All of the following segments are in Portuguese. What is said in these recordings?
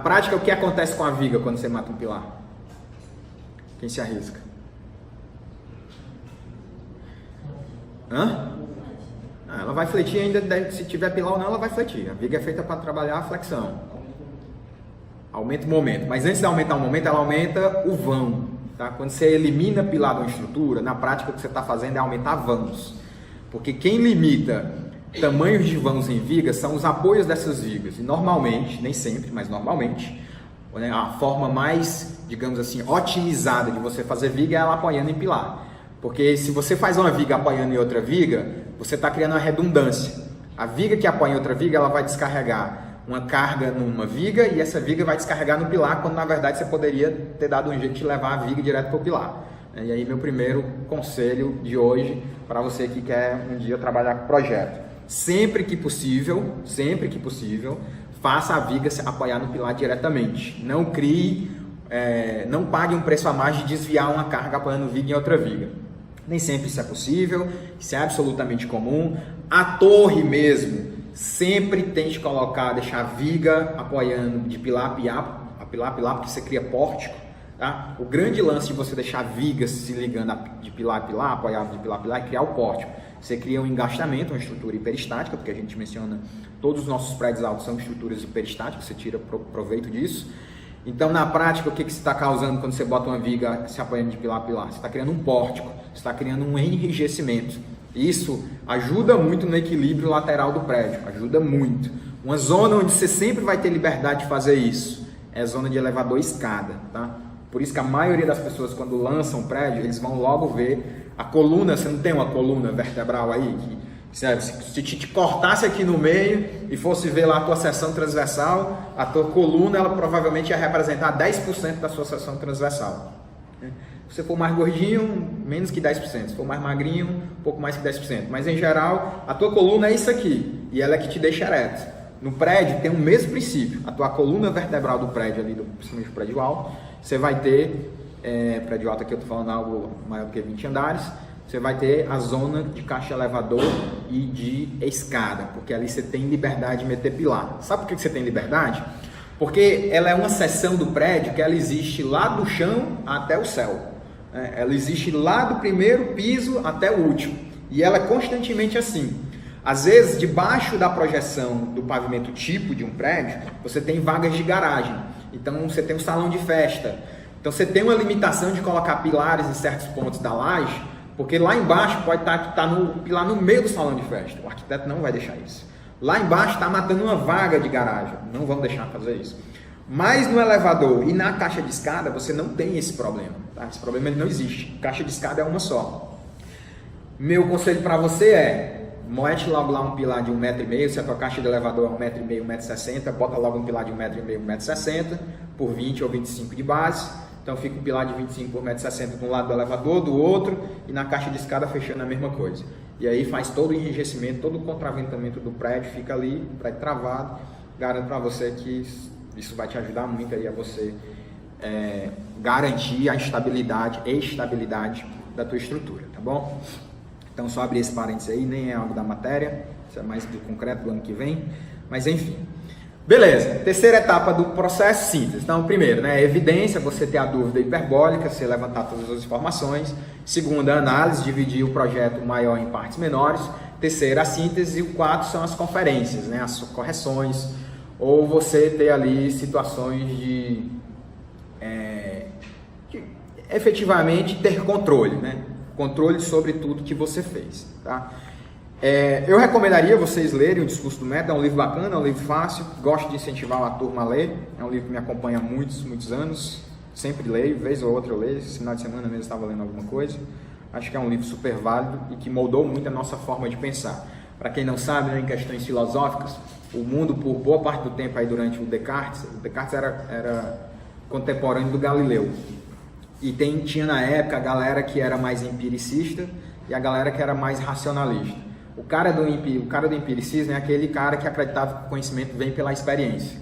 prática, o que acontece com a viga quando você mata um pilar? Quem se arrisca? Hã? Ela vai fletir ainda, se tiver pilar ou não, ela vai fletir. A viga é feita para trabalhar a flexão. Aumenta o momento. Mas antes de aumentar o momento, ela aumenta o vão. Tá? Quando você elimina pilar de uma estrutura, na prática o que você está fazendo é aumentar vãos. Porque quem limita tamanhos de vãos em vigas são os apoios dessas vigas. E normalmente, nem sempre, mas normalmente, a forma mais, digamos assim, otimizada de você fazer viga é ela apoiando em pilar. Porque se você faz uma viga apoiando em outra viga, você está criando uma redundância. A viga que apoia em outra viga, ela vai descarregar uma carga numa viga e essa viga vai descarregar no pilar, quando na verdade você poderia ter dado um jeito de levar a viga direto para o pilar. E aí meu primeiro conselho de hoje para você que quer um dia trabalhar com projeto. Sempre que possível, faça a viga se apoiar no pilar diretamente. Não crie, não pague um preço a mais de desviar uma carga apoiando viga em outra viga. Nem sempre isso é possível, isso é absolutamente comum. A torre mesmo, sempre tente deixar a viga apoiando de pilar a pilar, porque você cria pórtico. Tá? O grande lance de você deixar a viga se ligando de pilar a pilar, apoiado de pilar a pilar, é criar o pórtico. Você cria um engastamento, uma estrutura hiperestática, porque a gente menciona, todos os nossos prédios altos são estruturas hiperestáticas, você tira proveito disso. Então, na prática, o que você está causando quando você bota uma viga se apoiando de pilar a pilar? Você está criando um pórtico, você está criando um enrijecimento. Isso ajuda muito no equilíbrio lateral do prédio, ajuda muito. Uma zona onde você sempre vai ter liberdade de fazer isso é a zona de elevador e escada, tá? Por isso que a maioria das pessoas, quando lançam um prédio, eles vão logo ver a coluna. Você não tem uma coluna vertebral aí? Se te cortasse aqui no meio e fosse ver lá a tua seção transversal, a tua coluna, ela provavelmente ia representar 10% da sua seção transversal. Se você for mais gordinho, menos que 10%. Se for mais magrinho, um pouco mais que 10%. Mas em geral, a tua coluna é isso aqui. E ela é que te deixa ereto. No prédio tem o mesmo princípio. A tua coluna vertebral do prédio, ali, principalmente do prédio alto, você vai ter, prédio alto aqui eu estou falando algo maior do que 20 andares, você vai ter a zona de caixa elevador e de escada. Porque ali você tem liberdade de meter pilar. Sabe por que você tem liberdade? Porque ela é uma seção do prédio que ela existe lá do chão até o céu. Ela existe lá do primeiro piso até o último. E ela é constantemente assim. Às vezes, debaixo da projeção do pavimento tipo de um prédio, você tem vagas de garagem. Então, você tem um salão de festa. Então, você tem uma limitação de colocar pilares em certos pontos da laje, porque lá embaixo pode estar no pilar no meio do salão de festa. O arquiteto não vai deixar isso. Lá embaixo está matando uma vaga de garagem. Não vamos deixar fazer isso. Mas no elevador e na caixa de escada, você não tem esse problema. Tá? Esse problema ele não existe. Caixa de escada é uma só. Meu conselho para você é: mete logo lá um pilar de 1,5 m. Se a tua caixa de elevador é 1,5 m, 1,60 m, bota logo um pilar de 1,5 m, 1,60 m, por 20 ou 25 de base. Então fica um pilar de 25 por 1,60 m de um lado do elevador, do outro, e na caixa de escada fechando a mesma coisa. E aí faz todo o enrijecimento, todo o contraventamento do prédio, fica ali, prédio travado. Garanto para você que isso vai te ajudar muito aí a você garantir a estabilidade e estabilidade da tua estrutura, tá bom? Então só abrir esse parênteses aí, nem é algo da matéria, isso é mais do concreto do ano que vem, mas enfim. Beleza, terceira etapa do processo, síntese. Então, primeiro, evidência, você ter a dúvida hiperbólica, você levantar todas as informações. Segunda, análise, dividir o projeto maior em partes menores. Terceira, a síntese. E o quarto são as conferências, as correções, ou você ter ali situações de efetivamente ter controle, controle sobre tudo que você fez, tá? Eu recomendaria vocês lerem o Discurso do Método. É um livro bacana, é um livro fácil, gosto de incentivar a turma a ler, é um livro que me acompanha há muitos anos, sempre leio, vez ou outra eu leio, esse final de semana mesmo eu estava lendo alguma coisa. Acho que é um livro super válido e que moldou muito a nossa forma de pensar. Para quem não sabe, em questões filosóficas, o mundo por boa parte do tempo aí durante o Descartes era contemporâneo do Galileu, e tinha na época a galera que era mais empiricista e a galera que era mais racionalista. O cara do empiricismo é aquele cara que acreditava que o conhecimento vem pela experiência,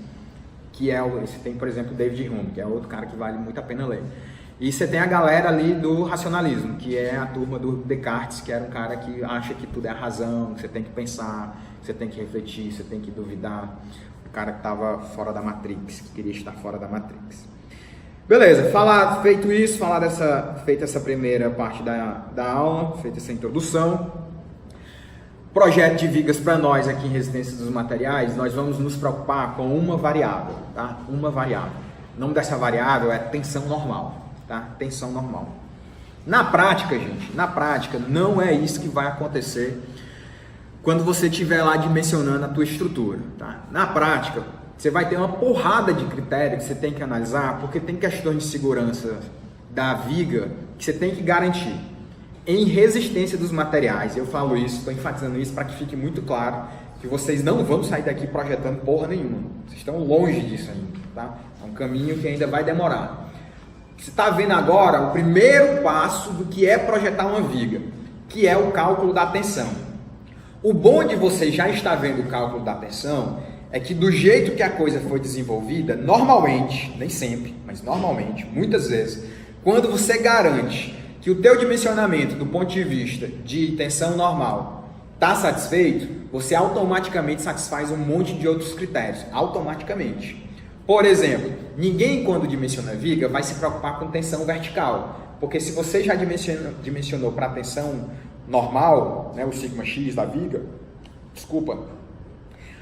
que você tem, por exemplo, David Hume, que é outro cara que vale muito a pena ler. E você tem a galera ali do racionalismo, que é a turma do Descartes, que era um cara que acha que tudo é a razão, que você tem que pensar, que você tem que refletir, você tem que duvidar. cara que estava fora da Matrix, que queria estar fora da Matrix. Beleza, feito isso, feita essa primeira parte da aula, feita essa introdução, projeto de vigas para nós aqui em Resistência dos Materiais, nós vamos nos preocupar com uma variável, tá? Uma variável. O nome dessa variável é tensão normal, tá? Tensão normal. Na prática, gente, não é isso que vai acontecer quando você estiver lá dimensionando a tua estrutura, tá? Na prática, você vai ter uma porrada de critérios que você tem que analisar, porque tem questões de segurança da viga que você tem que garantir. Em resistência dos materiais, eu falo isso, estou enfatizando isso para que fique muito claro que vocês não vão sair daqui projetando porra nenhuma. Vocês estão longe disso ainda, tá? É um caminho que ainda vai demorar. Você está vendo agora o primeiro passo do que é projetar uma viga, que é o cálculo da tensão. O bom de você já estar vendo o cálculo da tensão é que do jeito que a coisa foi desenvolvida, normalmente, nem sempre, mas normalmente, muitas vezes, quando você garante que o teu dimensionamento do ponto de vista de tensão normal está satisfeito, você automaticamente satisfaz um monte de outros critérios, automaticamente. Por exemplo, ninguém quando dimensiona viga vai se preocupar com tensão vertical, porque se você já dimensionou para a tensão normal, né, o sigma x da viga,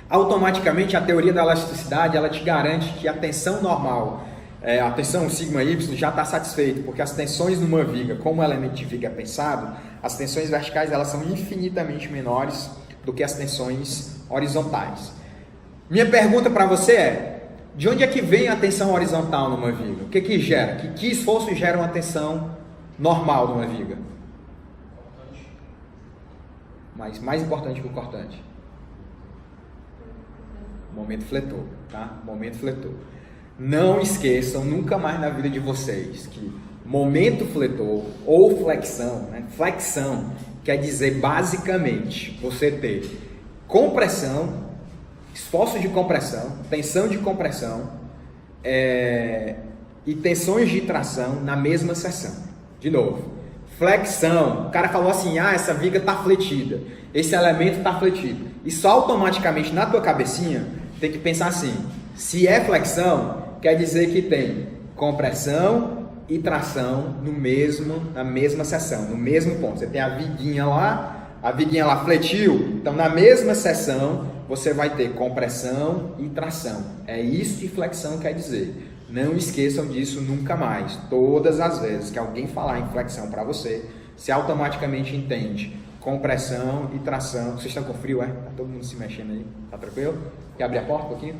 automaticamente a teoria da elasticidade ela te garante que a tensão normal, a tensão sigma y já está satisfeita, porque as tensões numa viga, como o elemento de viga é pensado, as tensões verticais elas são infinitamente menores do que as tensões horizontais. Minha pergunta para você é, de onde é que vem a tensão horizontal numa viga? O que que gera? Que esforço gera uma tensão normal numa viga? Mas mais importante que o cortante. Momento fletor, tá? Momento fletor. Não esqueçam nunca mais na vida de vocês que momento fletor ou flexão, né? Flexão quer dizer basicamente você ter compressão, esforço de compressão, tensão de compressão e tensões de tração na mesma seção. De novo, flexão, o cara falou assim, essa viga está fletida, esse elemento está fletido. Isso automaticamente na tua cabecinha tem que pensar assim, se é flexão, quer dizer que tem compressão e tração na mesma seção, no mesmo ponto. Você tem a viguinha lá fletiu, então na mesma seção você vai ter compressão e tração. É isso que flexão quer dizer. Não esqueçam disso nunca mais. Todas as vezes que alguém falar em flexão para você, você automaticamente entende compressão e tração. Vocês estão com frio, é? Tá todo mundo se mexendo aí? Tá tranquilo? Quer abrir a porta um pouquinho?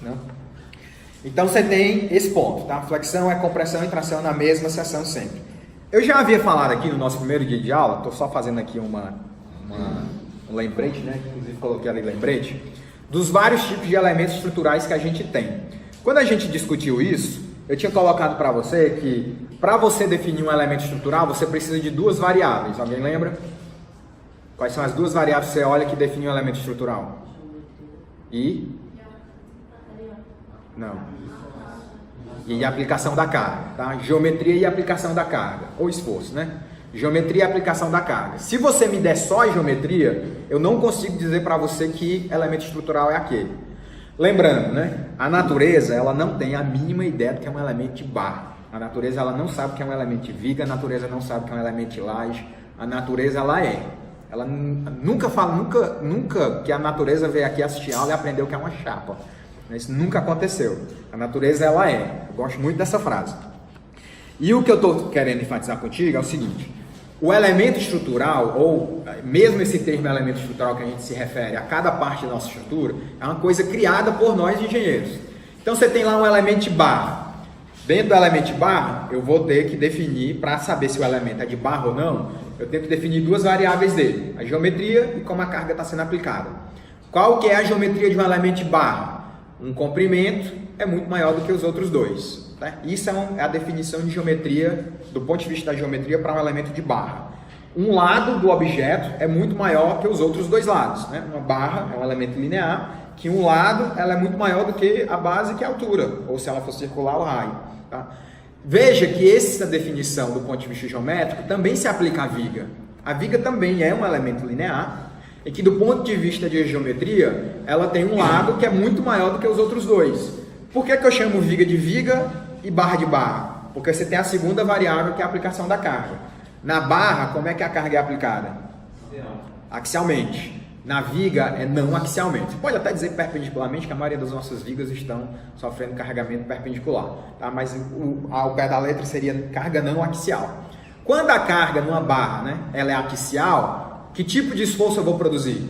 Não? Então você tem esse ponto, tá? Flexão é compressão e tração na mesma seção sempre. Eu já havia falado aqui no nosso primeiro dia de aula, estou só fazendo aqui um lembrete, né? Inclusive coloquei ali lembrete, dos vários tipos de elementos estruturais que a gente tem. Quando a gente discutiu isso, eu tinha colocado para você que para você definir um elemento estrutural, você precisa de duas variáveis. Alguém lembra? Quais são as duas variáveis que você olha que definem um elemento estrutural? Não. E a aplicação da carga, tá? Geometria e aplicação da carga, ou esforço, né? Geometria e aplicação da carga. Se você me der só a geometria, eu não consigo dizer para você que elemento estrutural é aquele. Lembrando, né? A natureza, ela não tem a mínima ideia do que é um elemento de barra. A natureza, ela não sabe o que é um elemento de viga, a natureza não sabe o que é um elemento de laje. A natureza, ela é. Ela nunca que a natureza veio aqui assistir aula e aprendeu o que é uma chapa. Isso nunca aconteceu. A natureza, ela é. Eu gosto muito dessa frase. E o que eu estou querendo enfatizar contigo é o seguinte. O elemento estrutural, ou mesmo esse termo elemento estrutural que a gente se refere a cada parte da nossa estrutura, é uma coisa criada por nós engenheiros. Então você tem lá um elemento de barra. Dentro do elemento de barra, eu vou ter que definir, para saber se o elemento é de barra ou não, eu tenho que definir duas variáveis dele. A geometria e como a carga está sendo aplicada. Qual que é a geometria de um elemento de barra? Um comprimento é muito maior do que os outros dois. Tá? Isso é a definição de geometria, do ponto de vista da geometria, para um elemento de barra. Um lado do objeto é muito maior que os outros dois lados. Né? Uma barra é um elemento linear, que um lado ela é muito maior do que a base, que é a altura, ou se ela for circular, o raio. Tá? Veja que essa definição do ponto de vista geométrico também se aplica à viga. A viga também é um elemento linear, e que do ponto de vista de geometria, ela tem um lado que é muito maior do que os outros dois. Por que eu chamo viga de viga e barra de barra? Porque você tem a segunda variável, que é a aplicação da carga. Na barra, como é que a carga é aplicada? Axialmente. Na viga é não axialmente. Você pode até dizer perpendicularmente, que a maioria das nossas vigas estão sofrendo carregamento perpendicular, tá? Mas ao pé da letra seria carga não axial. Quando a carga numa barra, né, ela é axial, que tipo de esforço eu vou produzir?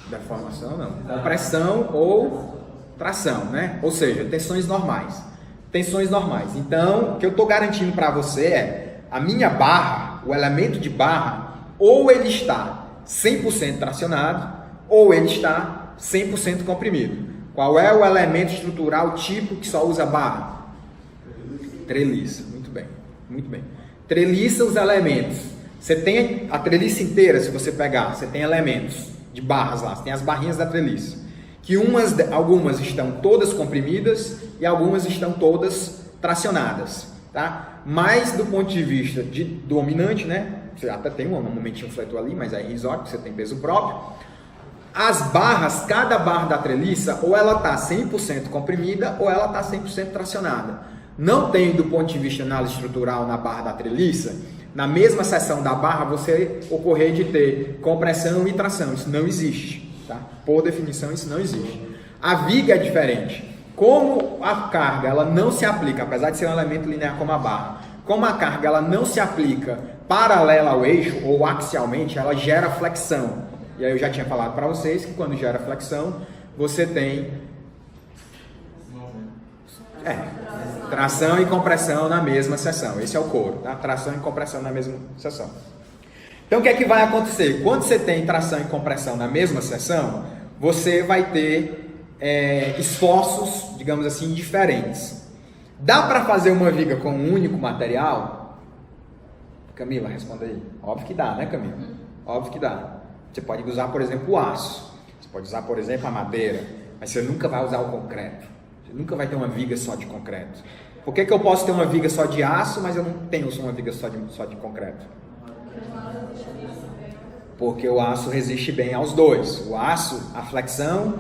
Deformação não. Compressão ou tração, né? Ou seja, tensões normais. Tensões normais. Então, o que eu estou garantindo para você é a minha barra, o elemento de barra, ou ele está 100% tracionado, ou ele está 100% comprimido. Qual é o elemento estrutural tipo que só usa barra? Treliça. Muito bem, muito bem. Treliça os elementos. Você tem a treliça inteira, se você pegar, você tem elementos de barras lá, você tem as barrinhas da treliça, que algumas estão todas comprimidas e algumas estão todas tracionadas, tá? Mas do ponto de vista do dominante, né? Você até tem um momentinho fletor ali, mas é irrisório, você tem peso próprio. As barras, cada barra da treliça, ou ela está 100% comprimida ou ela está 100% tracionada. Não tem, do ponto de vista de análise estrutural na barra da treliça, na mesma seção da barra você ocorrer de ter compressão e tração. Isso não existe, tá? Por definição, isso não existe. A viga é diferente. Como a carga ela não se aplica, apesar de ser um elemento linear como a barra, como a carga ela não se aplica paralela ao eixo ou axialmente, ela gera flexão. E aí eu já tinha falado para vocês que quando gera flexão, você tem tração e compressão na mesma seção. Esse é o couro, tá? Tração e compressão na mesma seção. Então o que é que vai acontecer? Quando você tem tração e compressão na mesma seção, você vai ter esforços, digamos assim, diferentes. Dá para fazer uma viga com um único material? Camila, responda aí. Óbvio que dá, né, Camila? Óbvio que dá. Você pode usar, por exemplo, o aço. Você pode usar, por exemplo, a madeira. Mas você nunca vai usar o concreto. Você nunca vai ter uma viga só de concreto. Por que eu posso ter uma viga só de aço, mas eu não tenho uma viga só de concreto? Porque o aço resiste bem aos dois. O aço, a flexão,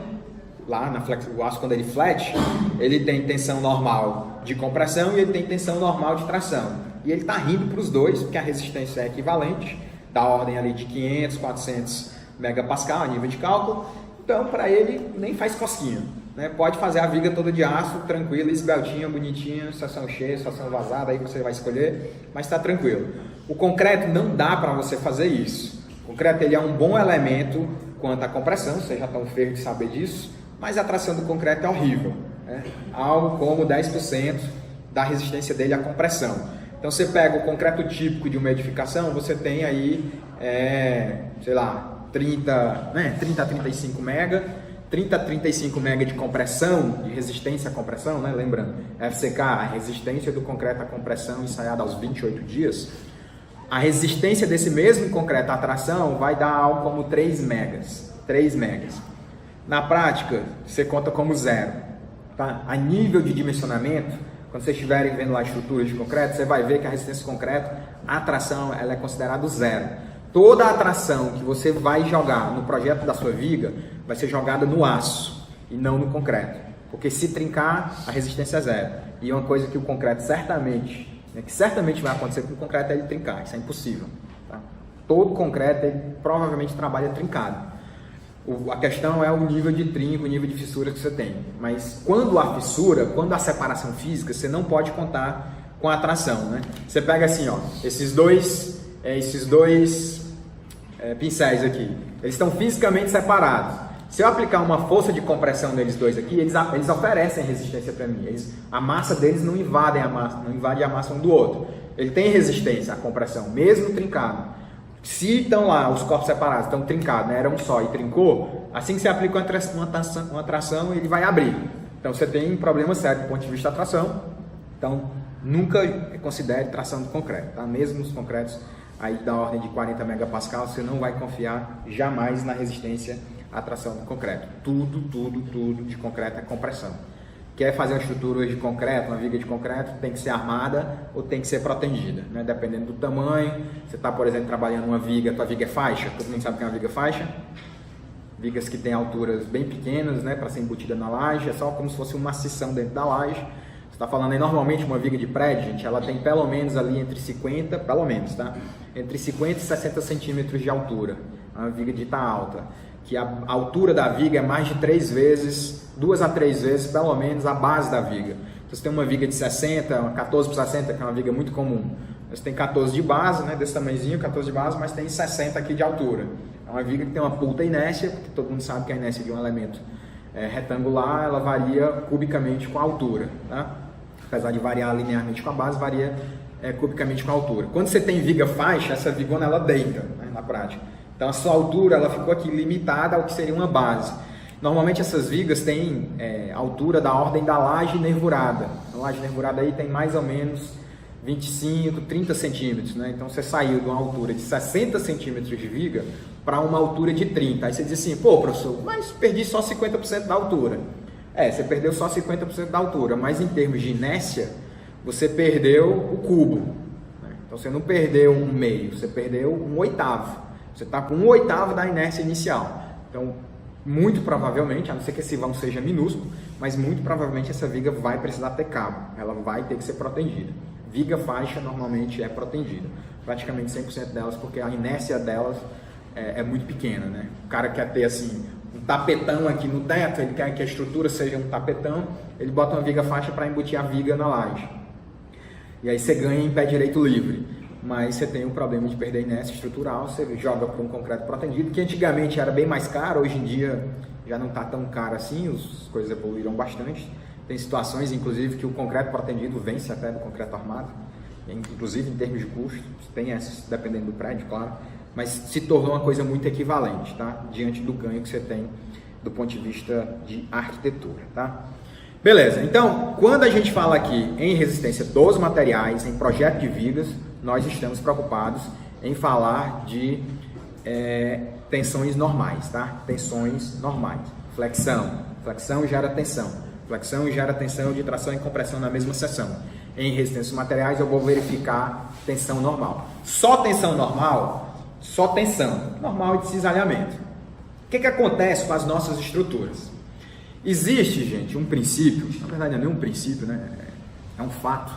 o aço quando ele flete, ele tem tensão normal de compressão e ele tem tensão normal de tração. E ele está rindo para os dois, porque a resistência é equivalente, da ordem ali de 500, 400 megapascal a nível de cálculo. Então, para ele, nem faz cosquinha. Né? Pode fazer a viga toda de aço, tranquila, esbeltinha, bonitinha, seção cheia, seção vazada, aí você vai escolher, mas está tranquilo. O concreto não dá para você fazer isso. O concreto ele é um bom elemento quanto à compressão, vocês já estão feios de saber disso, mas a tração do concreto é horrível. Né? Algo como 10% da resistência dele à compressão. Então você pega o concreto típico de uma edificação, você tem aí, sei lá, 30 a 35 mega, 30 a 35 mega de compressão, de resistência à compressão, né? Lembrando, FCK, a resistência do concreto à compressão ensaiada aos 28 dias, a resistência desse mesmo concreto à tração vai dar algo como 3 megas. 3 megas. Na prática, você conta como zero. Tá? A nível de dimensionamento, quando vocês estiverem vendo lá a estrutura de concreto, você vai ver que a resistência de concreto, a tração, ela é considerada zero. Toda a tração que você vai jogar no projeto da sua viga vai ser jogada no aço e não no concreto. Porque se trincar, a resistência é zero. E uma coisa que o concreto certamente vai acontecer com o concreto é ele trincar. Isso é impossível. Tá? Todo concreto ele provavelmente trabalha trincado. A questão é o nível de trinco, o nível de fissura que você tem. Mas quando há fissura, quando há separação física, você não pode contar com a tração. Né? Você pega assim, ó, esses dois pincéis aqui, eles estão fisicamente separados. Se eu aplicar uma força de compressão neles dois aqui, eles oferecem resistência para mim. A massa deles não invade a massa um do outro. Ele tem resistência à compressão, mesmo trincado. Se estão lá, os corpos separados, estão trincados, né? Era um só e trincou, assim que você aplica uma tração, ele vai abrir. Então você tem um problema sério do ponto de vista da tração. Então nunca considere tração de concreto, tá? Mesmo nos concretos aí da ordem de 40 megapascal, você não vai confiar jamais na resistência à tração do concreto. Tudo de concreto é compressão. quer fazer uma estrutura de concreto, uma viga de concreto, tem que ser armada ou tem que ser protegida, né? Dependendo do tamanho. Você está, por exemplo, trabalhando uma viga, tua viga é faixa, todo mundo sabe o que é uma viga faixa? Vigas que têm alturas bem pequenas, né, para ser embutida na laje, é só como se fosse uma macição dentro da laje. Você está falando aí, normalmente uma viga de prédio, gente, ela tem pelo menos ali entre 50, pelo menos, tá? Entre 50 e 60 centímetros de altura, uma viga dita alta, que a altura da viga é mais de 3 vezes, 2 a 3 vezes, pelo menos, a base da viga. Então, você tem uma viga de 60, uma 14 por 60, que é uma viga muito comum. Você tem 14 de base, né, desse tamanhozinho, 14 de base, mas tem 60 aqui de altura. É uma viga que tem uma puta inércia, porque todo mundo sabe que a inércia de um elemento retangular, ela varia cubicamente com a altura, tá? Apesar de variar linearmente com a base, varia cubicamente com a altura. Quando você tem viga faixa, essa vigona ela deita, né, na prática. Então a sua altura ela ficou aqui limitada ao que seria uma base. Normalmente essas vigas têm altura da ordem da laje nervurada. A laje nervurada aí tem mais ou menos 25, 30 centímetros, né? Então você saiu de uma altura de 60 centímetros de viga para uma altura de 30. Aí você diz assim, pô, professor, mas perdi só 50% da altura. Você perdeu só 50% da altura, mas em termos de inércia, você perdeu o cubo, né? Então você não perdeu um meio, você perdeu um oitavo. Você está com um oitavo da inércia inicial. Então, muito provavelmente, a não ser que esse vão seja minúsculo, mas muito provavelmente essa viga vai precisar ter cabo, ela vai ter que ser protegida. Viga faixa normalmente é protegida, praticamente 100% delas, porque a inércia delas é muito pequena, né? O cara quer ter assim um tapetão aqui no teto, ele quer que a estrutura seja um tapetão, ele bota uma viga faixa para embutir a viga na laje. E aí você ganha em pé direito livre, mas você tem o problema de perder inércia estrutural, você joga para um concreto protegido, que antigamente era bem mais caro, hoje em dia já não está tão caro assim, as coisas evoluíram bastante. Tem situações, inclusive, que o concreto protegido vence até do concreto armado, inclusive em termos de custo, tem essas, dependendo do prédio, claro, mas se tornou uma coisa muito equivalente, tá? Diante do ganho que você tem do ponto de vista de arquitetura, tá? Beleza, então, quando a gente fala aqui em resistência dos materiais, em projeto de vigas, nós estamos preocupados em falar de tensões normais, tá? Tensões normais. Flexão gera tensão. Flexão gera tensão de tração e compressão na mesma seção. Em resistência dos materiais eu vou verificar tensão normal. Só tensão normal, só tensão normal de cisalhamento. O que acontece com as nossas estruturas? Existe, gente, um princípio, na verdade não é nem um princípio, né? É um fato,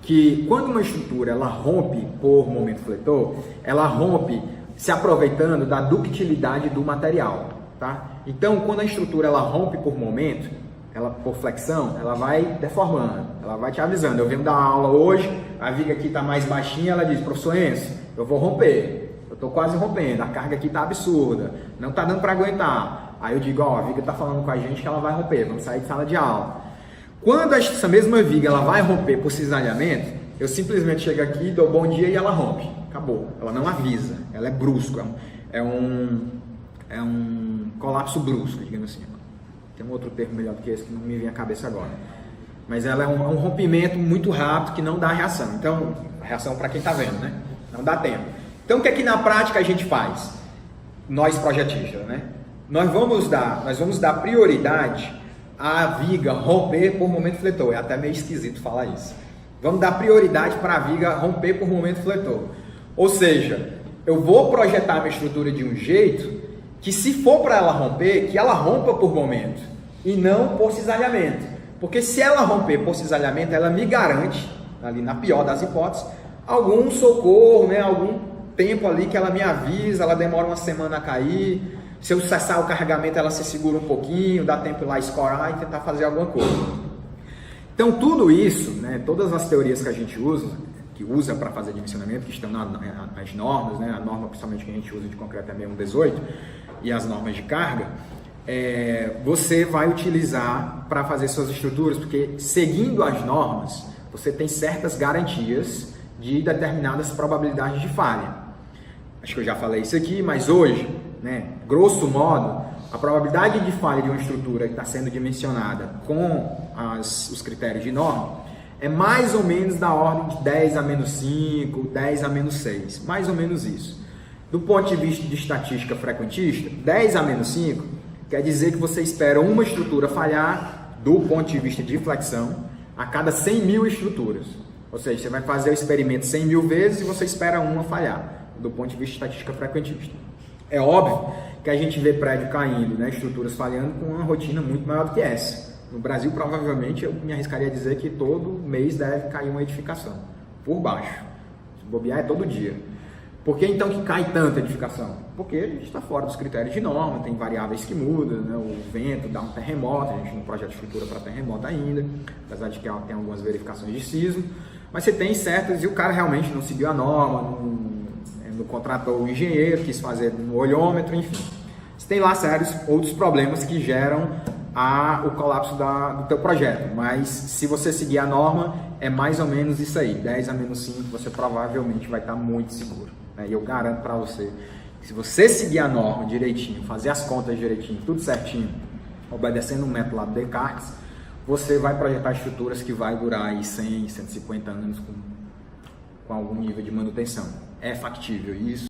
que quando uma estrutura ela rompe por momento fletor, ela rompe se aproveitando da ductilidade do material, tá? Então, quando a estrutura ela rompe por momento, ela por flexão, ela vai deformando, ela vai te avisando. Eu venho dar aula hoje, a viga aqui está mais baixinha, ela diz, professor Enzo, eu vou romper, eu estou quase rompendo, a carga aqui está absurda, não está dando para aguentar. Aí eu digo, ó, a viga está falando com a gente que ela vai romper, vamos sair de sala de aula. Quando essa mesma viga ela vai romper por cisalhamento, eu simplesmente chego aqui, dou bom dia e ela rompe. Acabou. Ela não avisa, ela é brusco, é um colapso brusco, digamos assim. Tem um outro termo melhor do que esse que não me vem à cabeça agora. Mas ela é um rompimento muito rápido que não dá reação. Então, reação para quem está vendo, né? Não dá tempo. Então, o que é que na prática a gente faz? Nós projetistas, né? Nós vamos dar prioridade à viga romper por momento fletor. É até meio esquisito falar isso. Vamos dar prioridade para a viga romper por momento fletor. Ou seja, eu vou projetar minha estrutura de um jeito que, se for para ela romper, que ela rompa por momento e não por cisalhamento. Porque se ela romper por cisalhamento, ela me garante, ali na pior das hipóteses, algum socorro, né? Algum tempo ali que ela me avisa, ela demora uma semana a cair. Se eu cessar o carregamento, ela se segura um pouquinho, dá tempo lá escorar e tentar fazer alguma coisa. Então, tudo isso, né, todas as teorias que a gente usa para fazer dimensionamento, que estão nas normas, né, a norma principalmente que a gente usa de concreto é 6118, e as normas de carga, você vai utilizar para fazer suas estruturas, porque seguindo as normas, você tem certas garantias de determinadas probabilidades de falha. Acho que eu já falei isso aqui, mas hoje, né, grosso modo, a probabilidade de falha de uma estrutura que está sendo dimensionada com os critérios de norma é mais ou menos da ordem de 10 a menos 5, 10 a menos 6, mais ou menos isso. Do ponto de vista de estatística frequentista, 10 a menos 5 quer dizer que você espera uma estrutura falhar do ponto de vista de flexão a cada 100 mil estruturas. Ou seja, você vai fazer o experimento 100 mil vezes e você espera uma falhar, do ponto de vista de estatística frequentista. É óbvio que a gente vê prédio caindo, né, estruturas falhando com uma rotina muito maior do que essa. No Brasil, provavelmente, eu me arriscaria a dizer que todo mês deve cair uma edificação, por baixo. Se bobear é todo dia. Por que então que cai tanta edificação? Porque a gente está fora dos critérios de norma, tem variáveis que mudam, né? O vento dá um terremoto, a gente não projeta estrutura para terremoto ainda, apesar de que tem algumas verificações de sismo, mas você tem certas e o cara realmente não seguiu a norma, não contratou o engenheiro, quis fazer no olhômetro, enfim. Você tem lá sérios outros problemas que geram o colapso do teu projeto, mas se você seguir a norma, é mais ou menos isso aí, 10 a menos 5, você provavelmente vai estar muito seguro. E eu garanto para você que se você seguir a norma direitinho, fazer as contas direitinho, tudo certinho, obedecendo o método lá do Descartes, você vai projetar estruturas que vai durar aí 100, 150 anos com algum nível de manutenção. É factível isso.